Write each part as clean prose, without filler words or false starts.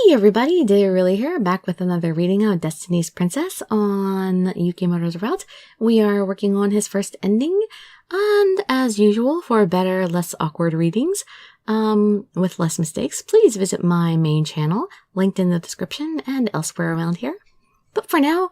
Hey everybody, Dirili here, back with another reading of Destiny's Princess on Yukimura's route. We are working on his first ending, and as usual, for better, less awkward readings, with less mistakes, please visit my main channel, linked in the description and elsewhere around here. But for now,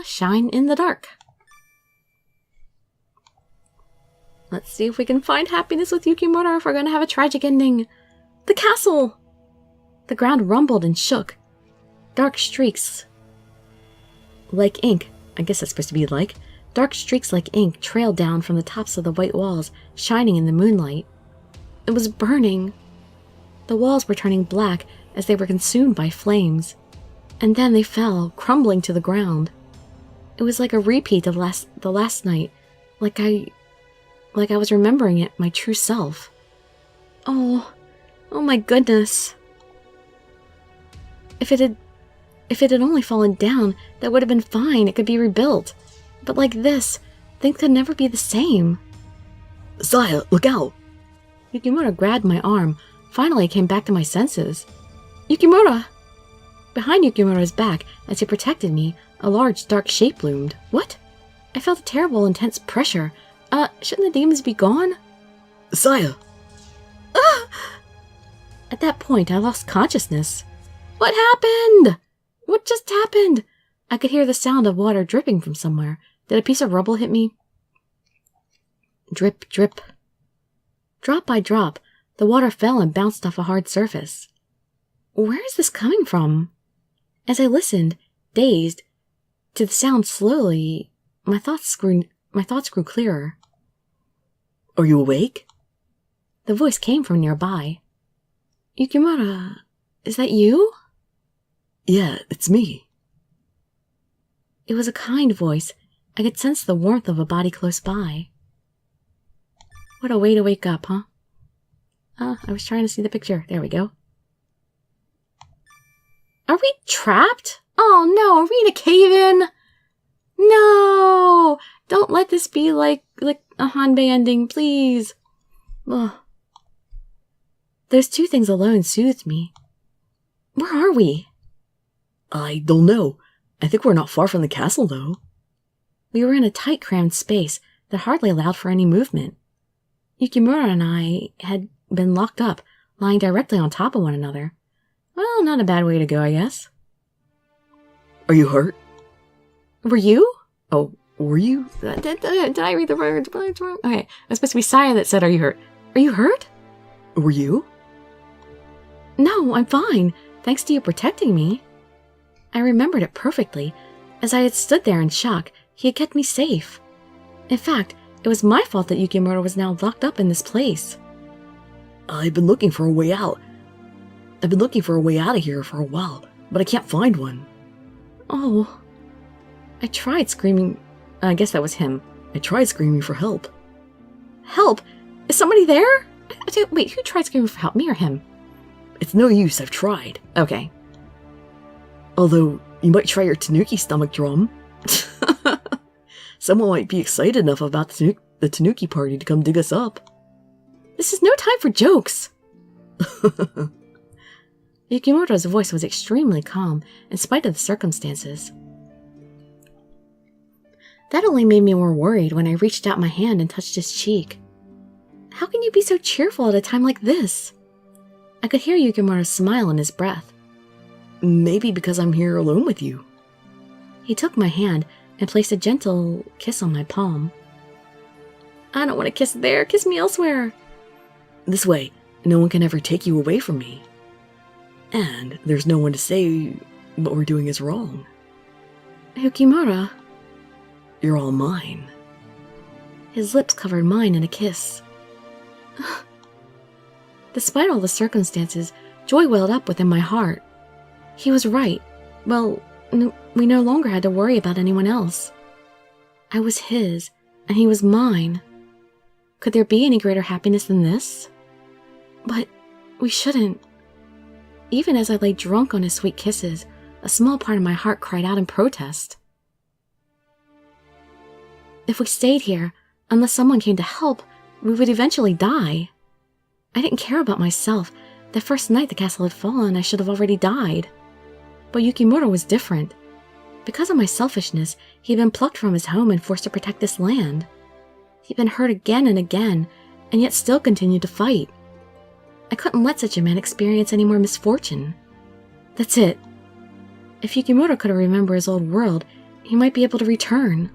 shine in the dark. Let's see if we can find happiness with Yukimura if we're going to have a tragic ending. The castle! The ground rumbled and shook. Dark streaks like ink, I guess that's supposed to be like, dark streaks like ink trailed down from the tops of the white walls, shining in the moonlight. It was burning. The walls were turning black as they were consumed by flames. And then they fell, crumbling to the ground. It was like a repeat of the last night, like I was remembering it, my true self. Oh my goodness. If it had only fallen down, that would have been fine. It could be rebuilt. But like this, things could never be the same. Saya, look out! Yukimura grabbed my arm. Finally, I came back to my senses. Yukimura! Behind Yukimura's back, as he protected me, a large dark shape loomed. What? I felt a terrible, intense pressure. Shouldn't the demons be gone? Saya! Ah! At that point, I lost consciousness. What happened? What just happened? I could hear the sound of water dripping from somewhere. Did a piece of rubble hit me? Drip, drip. Drop by drop, the water fell and bounced off a hard surface. Where is this coming from? As I listened, dazed, to the sound slowly, my thoughts grew clearer. Are you awake? The voice came from nearby. Yukimura, is that you? Yeah, it's me. It was a kind voice. I could sense the warmth of a body close by. What a way to wake up, huh? I was trying to see the picture. There we go. Are we trapped? Oh no, are we in a cave-in? No! Don't let this be like a Hanbei ending, please. Ugh. Those two things alone soothed me. Where are we? I don't know. I think we're not far from the castle, though. We were in a tight, crammed space that hardly allowed for any movement. Yukimura and I had been locked up, lying directly on top of one another. Well, not a bad way to go, I guess. Are you hurt? Were you? Oh, were you? Did I read the words wrong? Okay, it was supposed to be Saya that said, "Are you hurt?" Are you hurt? Were you? No, I'm fine. Thanks to you protecting me. I remembered it perfectly. As I had stood there in shock, he had kept me safe. In fact, it was my fault that Yukimura was now locked up in this place. I've been looking for a way out. I've been looking for a way out of here for a while, but I can't find one. Oh. I tried screaming. I guess that was him. I tried screaming for help. Help? Is somebody there? Wait, who tried screaming for help, me or him? It's no use, I've tried. Okay. Although, you might try your Tanuki stomach drum. Someone might be excited enough about the Tanuki party to come dig us up. This is no time for jokes. Yukimura's voice was extremely calm, in spite of the circumstances. That only made me more worried when I reached out my hand and touched his cheek. How can you be so cheerful at a time like this? I could hear Yukimura's smile in his breath. Maybe because I'm here alone with you. He took my hand and placed a gentle kiss on my palm. I don't want to kiss there. Kiss me elsewhere. This way, no one can ever take you away from me. And there's no one to say what we're doing is wrong. Yukimura. You're all mine. His lips covered mine in a kiss. Despite all the circumstances, joy welled up within my heart. He was right. Well, we no longer had to worry about anyone else. I was his, and he was mine. Could there be any greater happiness than this? But we shouldn't. Even as I lay drunk on his sweet kisses, a small part of my heart cried out in protest. If we stayed here, unless someone came to help, we would eventually die. I didn't care about myself, The first night the castle had fallen, I should have already died. But Yukimura was different. Because of my selfishness, he'd been plucked from his home and forced to protect this land. He'd been hurt again and again, and yet still continued to fight. I couldn't let such a man experience any more misfortune. That's it. If Yukimura could remember his old world, he might be able to return.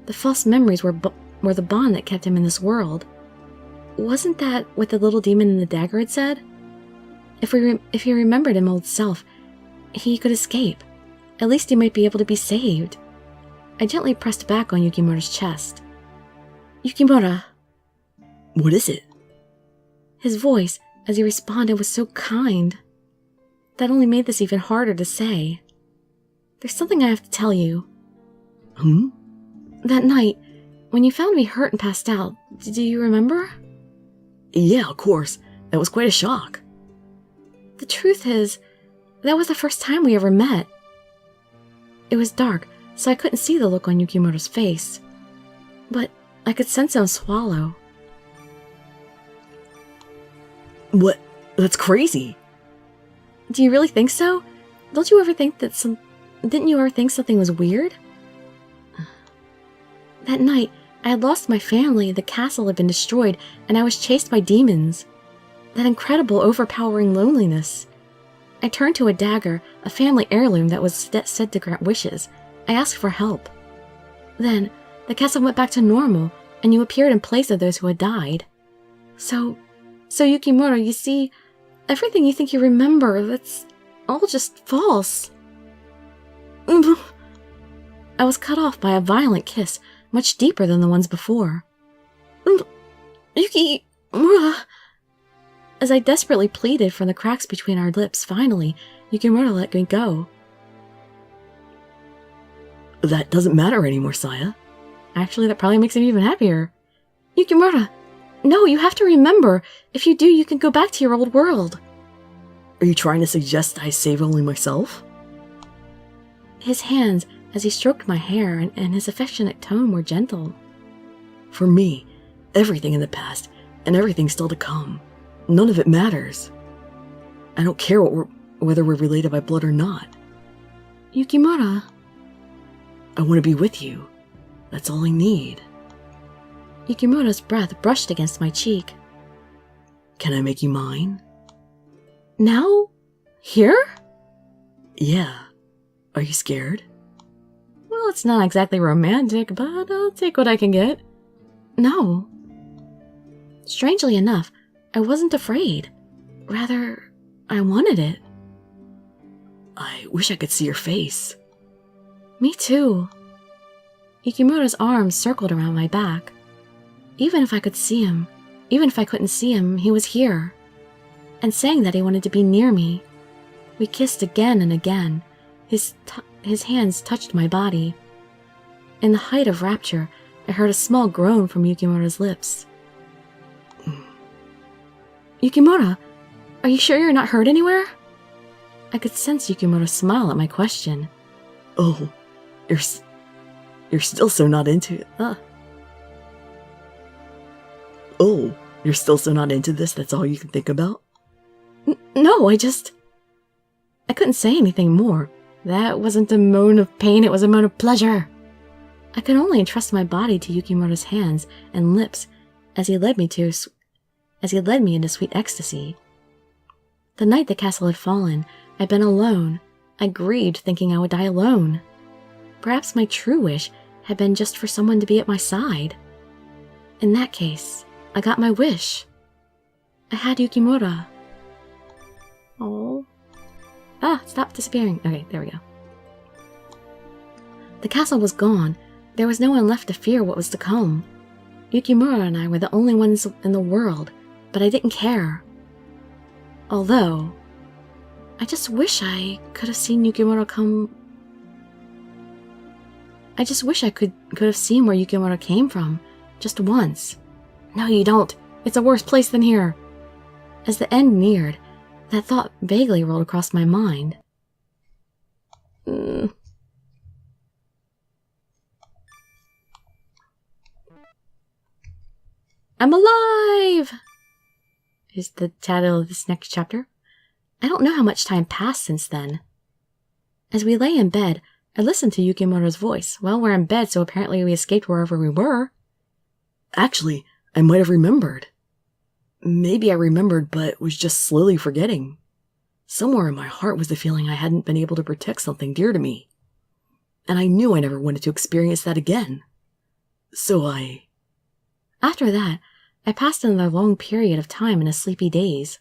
The false memories were the bond that kept him in this world. Wasn't that what the little demon in the dagger had said? If he remembered his old self, he could escape. At least he might be able to be saved. I gently pressed back on Yukimura's chest. Yukimura. What is it? His voice, as he responded, was so kind. That only made this even harder to say. There's something I have to tell you. That night, when you found me hurt and passed out, do you remember? Yeah, of course. That was quite a shock. The truth is, that was the first time we ever met. It was dark, so I couldn't see the look on Yukimura's face. But I could sense him swallow. What? That's crazy. Do you really think so? Didn't you ever think something was weird? That night, I had lost my family, the castle had been destroyed, and I was chased by demons. That incredible, overpowering loneliness. I turned to a dagger, a family heirloom that was said to grant wishes. I asked for help. Then, the castle went back to normal, and you appeared in place of those who had died. So Yukimura, you see, everything you think you remember, that's all just false. I was cut off by a violent kiss, much deeper than the ones before. Yukimura! As I desperately pleaded from the cracks between our lips, finally, Yukimura let me go. That doesn't matter anymore, Saya. Actually, that probably makes him even happier. Yukimura! No, you have to remember. If you do, you can go back to your old world. Are you trying to suggest I save only myself? His hands, as he stroked my hair, and his affectionate tone were gentle. For me, everything in the past, and everything still to come, none of it matters. I don't care whether we're related by blood or not. Yukimura. I want to be with you. That's all I need. Yukimura's breath brushed against my cheek. Can I make you mine? Now? Here? Yeah. Are you scared? Well, it's not exactly romantic, but I'll take what I can get. No. Strangely enough, I wasn't afraid. Rather, I wanted it. I wish I could see your face. Me too. Yukimura's arms circled around my back. Even if I could see him, even if I couldn't see him, he was here. And saying that he wanted to be near me. We kissed again and again. His hands touched my body. In the height of rapture, I heard a small groan from Yukimura's lips. Yukimura, are you sure you're not hurt anywhere? I could sense Yukimura smile at my question. Oh, you're still so not into it. Oh, you're still so not into this, that's all you can think about? No, I couldn't say anything more. That wasn't a moan of pain, it was a moan of pleasure. I could only entrust my body to Yukimura's hands and lips as he led me into sweet ecstasy. The night the castle had fallen, I'd been alone. I grieved thinking I would die alone. Perhaps my true wish had been just for someone to be at my side. In that case, I got my wish. I had Yukimura. Oh. Stop disappearing. Okay, there we go. The castle was gone. There was no one left to fear what was to come. Yukimura and I were the only ones in the world, but I didn't care. Although, I just wish I could have seen Yukimura come. I just wish I could have seen where Yukimura came from, just once. No, you don't. It's a worse place than here. As the end neared, that thought vaguely rolled across my mind. I'm alive! is the title of this next chapter. I don't know how much time passed since then. As we lay in bed, I listened to Yukimura's voice. Well, we're in bed, so apparently we escaped wherever we were. Actually, I might have remembered. Maybe I remembered, but was just slowly forgetting. Somewhere in my heart was the feeling I hadn't been able to protect something dear to me. And I knew I never wanted to experience that again. So After that, I passed another long period of time in a sleepy daze.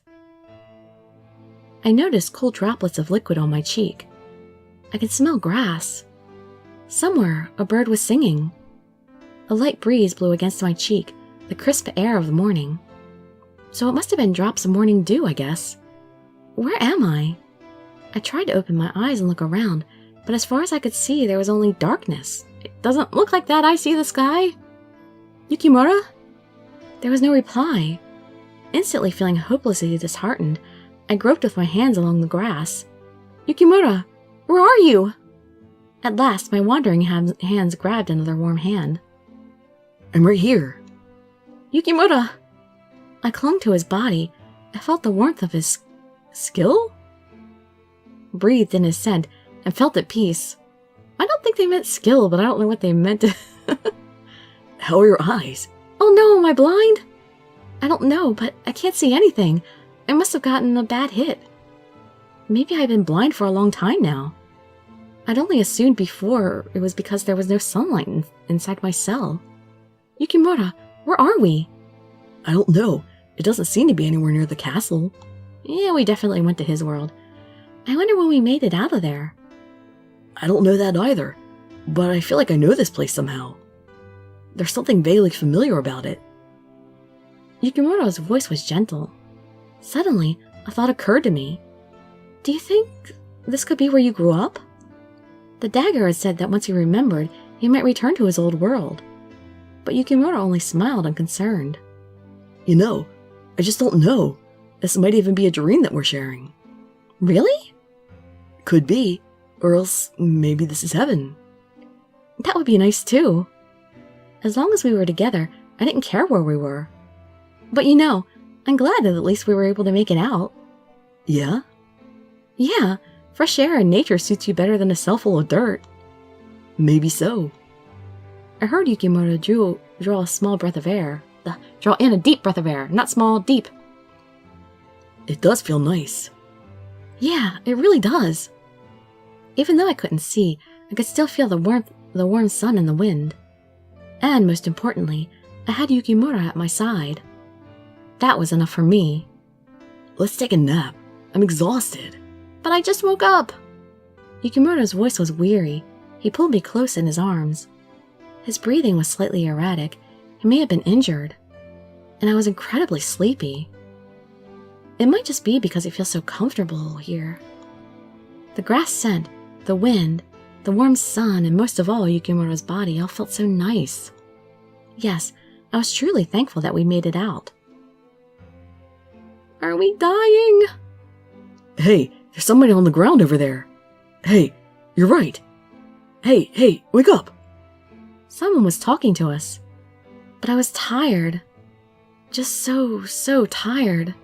I noticed cold droplets of liquid on my cheek. I could smell grass. Somewhere, a bird was singing. A light breeze blew against my cheek, the crisp air of the morning. So it must have been drops of morning dew, I guess. Where am I? I tried to open my eyes and look around, but as far as I could see, there was only darkness. It doesn't look like that. I see the sky. Yukimura? There was no reply. Instantly feeling hopelessly disheartened, I groped with my hands along the grass. Yukimura, where are you? At last, my wandering hands grabbed another warm hand. I'm right here. Yukimura! I clung to his body. I felt the warmth of his skill? Breathed in his scent and felt at peace. I don't think they meant skill, but I don't know what they meant. How are your eyes? Oh no, am I blind? I don't know, but I can't see anything. I must have gotten a bad hit. Maybe I've been blind for a long time now. I'd only assumed before it was because there was no sunlight inside my cell. Yukimura, where are we? I don't know. It doesn't seem to be anywhere near the castle. Yeah, we definitely went to his world. I wonder when we made it out of there. I don't know that either, but I feel like I know this place somehow. There's something vaguely familiar about it. Yukimura's voice was gentle. Suddenly, a thought occurred to me. Do you think this could be where you grew up? The dagger had said that once he remembered, he might return to his old world. But Yukimura only smiled unconcerned. You know, I just don't know. This might even be a dream that we're sharing. Really? Could be, or else maybe this is heaven. That would be nice too. As long as we were together, I didn't care where we were. But you know, I'm glad that at least we were able to make it out. Yeah? Yeah, fresh air and nature suits you better than a cell full of dirt. Maybe so. I heard Yukimura draw a small breath of air. Draw in a deep breath of air, not small, deep. It does feel nice. Yeah, it really does. Even though I couldn't see, I could still feel the warm sun and the wind. And most importantly, I had Yukimura at my side. That was enough for me. Let's take a nap. I'm exhausted. But I just woke up. Yukimura's voice was weary. He pulled me close in his arms. His breathing was slightly erratic. He may have been injured. And I was incredibly sleepy. It might just be because it feels so comfortable here. The grass scent, the wind, the warm sun, and most of all, Yukimura's body all felt so nice. Yes, I was truly thankful that we made it out. Are we dying? Hey, there's somebody on the ground over there. Hey, you're right. Hey, wake up. Someone was talking to us. But I was tired. Just so tired.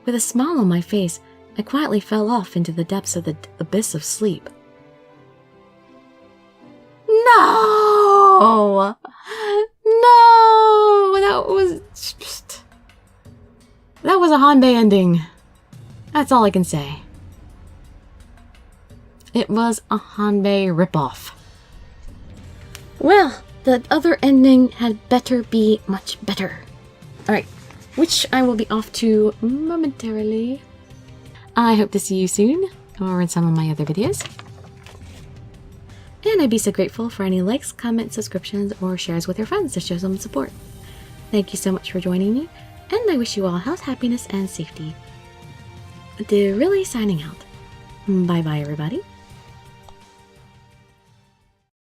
With a smile on my face, I quietly fell off into the depths of the abyss of sleep. No! No! That was a Hanbei ending. That's all I can say. It was a Hanbei ripoff. Well, the other ending had better be much better. Alright, which I will be off to momentarily. I hope to see you soon, or in some of my other videos. And I'd be so grateful for any likes, comments, subscriptions, or shares with your friends to show some support. Thank you so much for joining me, and I wish you all health, happiness, and safety. Dirili signing out. Bye bye, everybody.